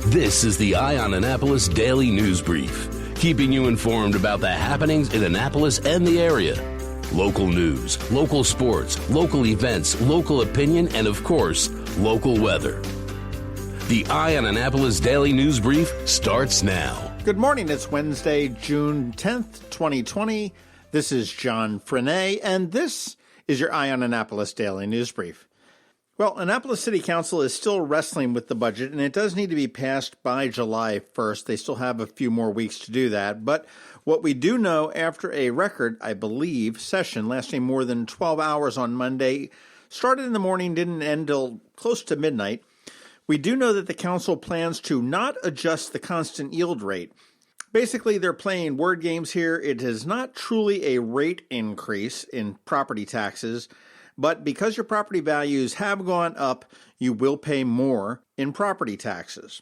This is the Eye on Annapolis Daily News Brief, keeping you informed about the happenings in Annapolis and the area. Local news, local sports, local events, local opinion, and of course, local weather. The Eye on Annapolis Daily News Brief starts now. Good morning. It's Wednesday, June 10th, 2020. This is John Frenaye, and this is your Eye on Annapolis Daily News Brief. Well, Annapolis City Council is still wrestling with the budget, and it does need to be passed by July 1st. They still have a few more weeks to do that. But what we do know, after a record, I believe, session lasting more than 12 hours on Monday, started in the morning, didn't end till close to midnight, we do know that the council plans to not adjust the constant yield rate. Basically, they're playing word games here. It is not truly a rate increase in property taxes, but because your property values have gone up, you will pay more in property taxes.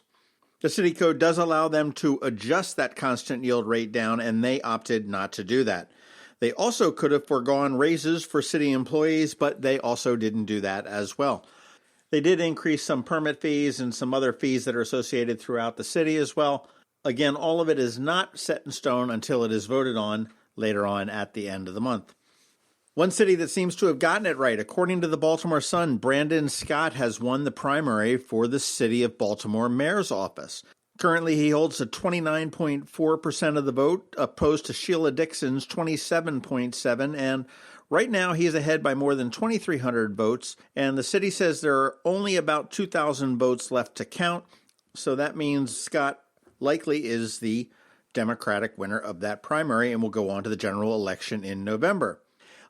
The city code does allow them to adjust that constant yield rate down, and they opted not to do that. They also could have foregone raises for city employees, but they also didn't do that as well. They did increase some permit fees and some other fees that are associated throughout the city as well. Again, all of it is not set in stone until it is voted on later on at the end of the month. One city that seems to have gotten it right, according to the Baltimore Sun, Brandon Scott has won the primary for the City of Baltimore Mayor's office. Currently, he holds a 29.4% of the vote, opposed to Sheila Dixon's 27.7%, and right now he is ahead by more than 2,300 votes, and the city says there are only about 2,000 votes left to count, so that means Scott likely is the Democratic winner of that primary and will go on to the general election in November.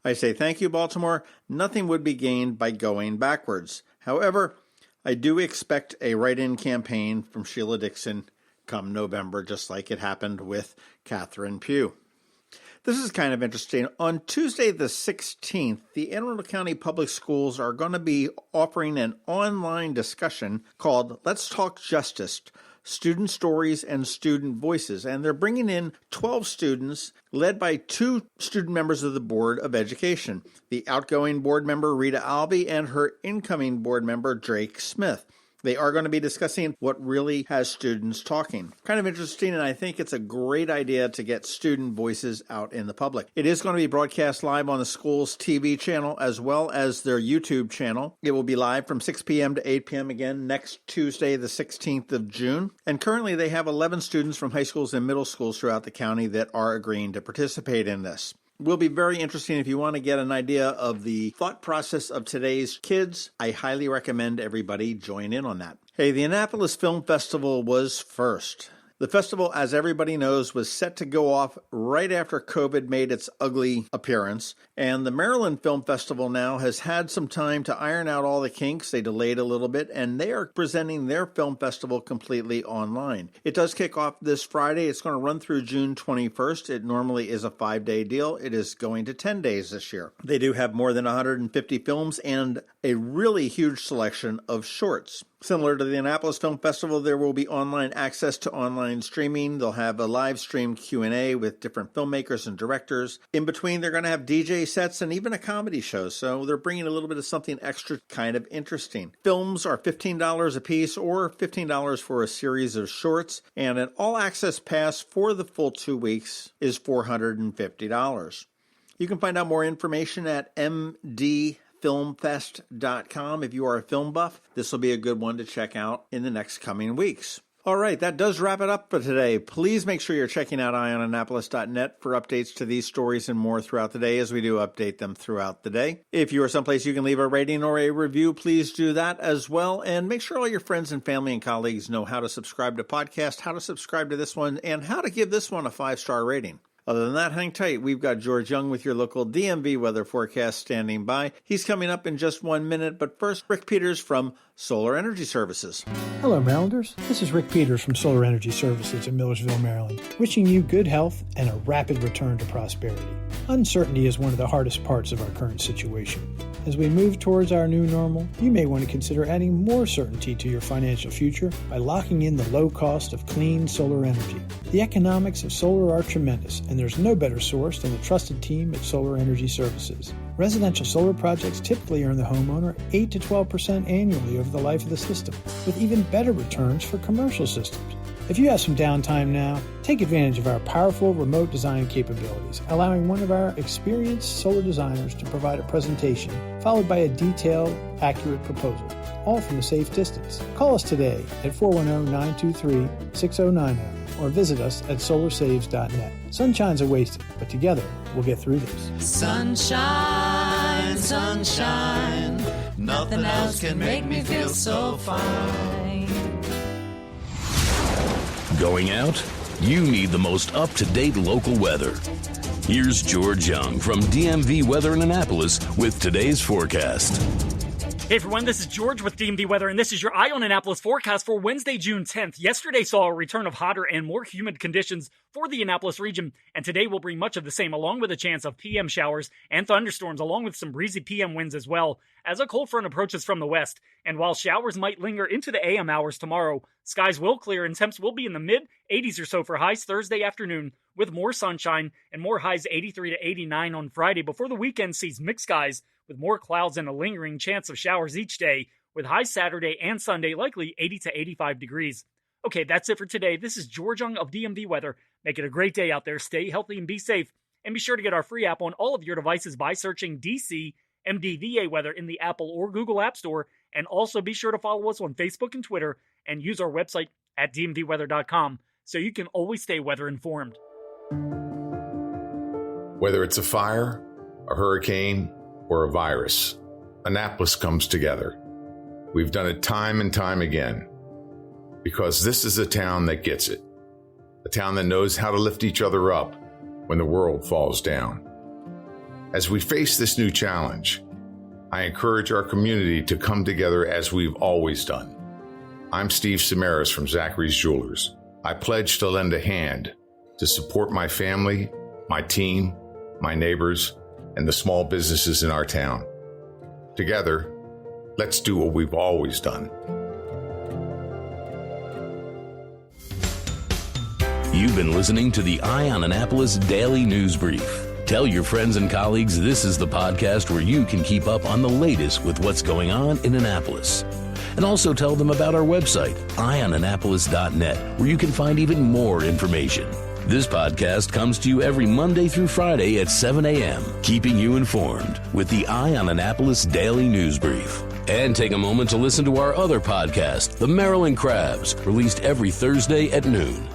I say thank you, Baltimore. Nothing would be gained by going backwards. However, I do expect a write-in campaign from Sheila Dixon come November, just like it happened with Catherine Pugh. This is kind of interesting. On Tuesday the 16th, the Arundel County Public Schools are going to be offering an online discussion called Let's Talk Justice, Student Stories and Student Voices, and they're bringing in 12 students led by 2 student members of the Board of Education, the outgoing board member Rita Albee and her incoming board member Drake Smith. They are going to be discussing what really has students talking. Kind of interesting, and I think it's a great idea to get student voices out in the public. It is going to be broadcast live on the school's TV channel as well as their YouTube channel. It will be live from 6 p.m. to 8 p.m. again next Tuesday, the 16th of June. And currently they have 11 students from high schools and middle schools throughout the county that are agreeing to participate in this. Will be very interesting if you want to get an idea of the thought process of today's kids. I highly recommend everybody join in on that. Hey, the Annapolis Film Festival was first. The festival, as everybody knows, was set to go off right after COVID made its ugly appearance, and the Maryland Film Festival now has had some time to iron out all the kinks. They delayed a little bit, and they are presenting their film festival completely online. It does kick off this Friday. It's going to run through June 21st. It normally is a 5-day deal. It is going to 10 days this year. They do have more than 150 films and a really huge selection of shorts. Similar to the Annapolis Film Festival, there will be online access to online streaming. They'll have a live streamed Q&A with different filmmakers and directors. In between, they're going to have DJ sets and even a comedy show, so they're bringing a little bit of something extra kind of interesting. Films are $15 a piece or $15 for a series of shorts, and an all-access pass for the full 2 weeks is $450. You can find out more information at mdfilmfest.com. If you are a film buff, this will be a good one to check out in the next coming weeks. All right, that does wrap it up for today. Please make sure you're checking out eyeonannapolis.net for updates to these stories and more throughout the day, as we do update them throughout the day. If you are someplace you can leave a rating or a review, please do that as well. And make sure all your friends and family and colleagues know how to subscribe to podcasts, how to subscribe to this one, and how to give this one a 5-star rating. Other than that, hang tight. We've got George Young with your local DMV weather forecast standing by. He's coming up in just 1 minute, but first, Rick Peters from Solar Energy Services. Hello, Marylanders. This is Rick Peters from Solar Energy Services in Millersville, Maryland, wishing you good health and a rapid return to prosperity. Uncertainty is one of the hardest parts of our current situation. As we move towards our new normal, you may want to consider adding more certainty to your financial future by locking in the low cost of clean solar energy. The economics of solar are tremendous, and there's no better source than the trusted team at Solar Energy Services. Residential solar projects typically earn the homeowner 8 to 12% annually over the life of the system, with even better returns for commercial systems. If you have some downtime now, take advantage of our powerful remote design capabilities, allowing one of our experienced solar designers to provide a presentation, followed by a detailed, accurate proposal, all from a safe distance. Call us today at 410-923-6090 or visit us at solarsaves.net. Sunshine's a wasted, but together we'll get through this. Sunshine, sunshine, nothing else can make me feel so fine. Going out? You need the most up-to-date local weather. Here's George Young from DMV Weather in Annapolis with today's forecast. Hey everyone, this is George with DMV Weather, and this is your Eye on Annapolis forecast for Wednesday, June 10th. Yesterday saw a return of hotter and more humid conditions for the Annapolis region, and today will bring much of the same, along with a chance of PM showers and thunderstorms, along with some breezy PM winds as well, as a cold front approaches from the west. And while showers might linger into the AM hours tomorrow, skies will clear and temps will be in the mid-80s or so for highs Thursday afternoon, with more sunshine and more highs 83 to 89 on Friday, before the weekend sees mixed skies with more clouds and a lingering chance of showers each day, with highs Saturday and Sunday likely 80 to 85 degrees. Okay, that's it for today. This is George Young of DMV Weather. Make it a great day out there. Stay healthy and be safe. And be sure to get our free app on all of your devices by searching DC MDVA Weather in the Apple or Google App Store. And also be sure to follow us on Facebook and Twitter and use our website at dmvweather.com so you can always stay weather informed. Whether it's a fire, a hurricane, or a virus, Annapolis comes together. We've done it time and time again, because this is a town that gets it, a town that knows how to lift each other up when the world falls down. As we face this new challenge, I encourage our community to come together as we've always done. I'm Steve Samaras from Zachary's Jewelers. I pledge to lend a hand to support my family, my team, my neighbors, and the small businesses in our town. Together, let's do what we've always done. You've been listening to the Eye on Annapolis Daily News Brief. Tell your friends and colleagues this is the podcast where you can keep up on the latest with what's going on in Annapolis. And also tell them about our website, eyeonannapolis.net, where you can find even more information. This podcast comes to you every Monday through Friday at 7 a.m., keeping you informed with the Eye on Annapolis Daily News Brief. And take a moment to listen to our other podcast, The Maryland Crabs, released every Thursday at noon.